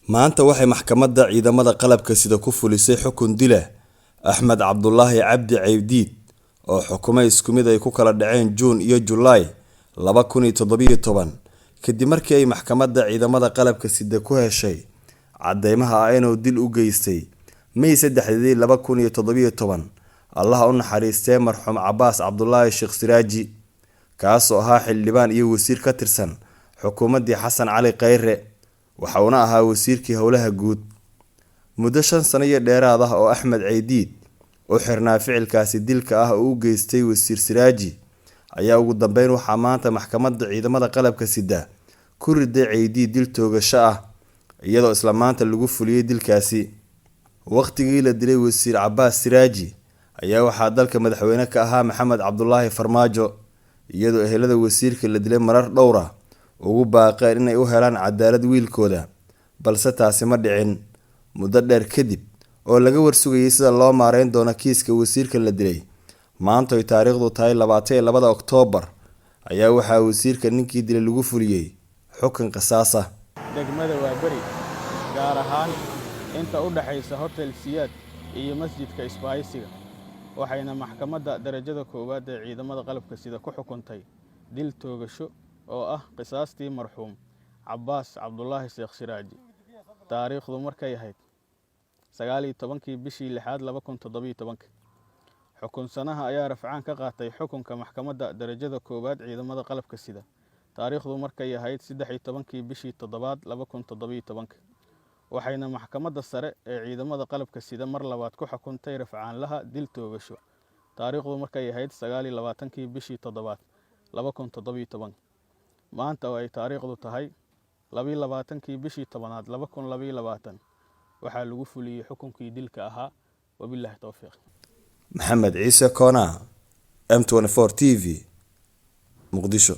maanta waxay maxkamadda ciidamada qalabka sida ku fulisay xukun dila Axmed Cabdullaahi Cabdi Caydiid oo xukumo isku mid ay ku kala dhaceen June iyo July 2017 kadib markii ay maxkamadda ciidamada qalabka sida ku heshay cadeymaha ah inuu dil u geystay May 3, 2017 Allah u naxariistay marxuum Cabbaas Cabdullaahi Sheekh Siraaji kaasoo ahaa xildhibaan iyo wasiir ka tirsan xukuumaddii Xasan Cali Khayre waxa uu ahaa wasiirkii howlaha guud muddo 5 sano iyo dheeraad ah oo Axmed Caydiid oo xirnaa ficilkaasi dilka ah oo u geystay wasiir Siraaji ayaa ugu dambeyn waxa maanta maxkamadda ciidamada qalabka sida ku riday Caydiid dil toogasho ah iyadoo isla maanta lagu fuliyay dilkaasi waqtigii la dilay wasiir Cabbaas Siraaji ayaa waxa dalka madaxweyne ka ahaa Maxamed Cabdullaahi Farmaajo iyadoo ehelada wasiirka la dilay marar dhowr ah ugu baaqeen inay u helaan cadaalad wiilkooda balse taasi ma dhicin muddo dheer kadib oo laga warsugayay sida loo maareyn doono kiiska wasiirka la dilay maanta ay taariikhdu tahay 22 Oktoobar ayaa waxa wasiirka ninkii dilay lagu fuliyay xukun qisaas ah degmada Waaberi gaar ahaan inta u dhaxaysa Hotel Siyaad iyo Masjidka Isbaaysiga waxayna maxkamadda darajada koowaad ee ciidamada qalabka sida ku xukuntay dil toogasho oo ah qisaastii marxuum Cabbaas Cabdullaahi Sheekh Siraaji taariikhdu markay ahayd 19 bishii 6 2017 xukun sanaha ayaa rafcaan ka qaatay xukunka maxkamadda darajada koowaad ciidamada qalabka sida taariikhdu markay ahayd 13 bishii 7 2017 waxayna maxkamadda sare ee ciidamada qalabka sida mar labaad ku xukuntay rafcaan laha dil toogasho taariikhdu markay ahayd 29 bishii 7 2017 maanta oo ay taariikhdu tahay 22 bishii 10 2022 waxaa lagu fuliyay xukunkii dilka ahaa wabillahi tawfiiq Maxamed Ciise Koona M24 TV Muqdisho.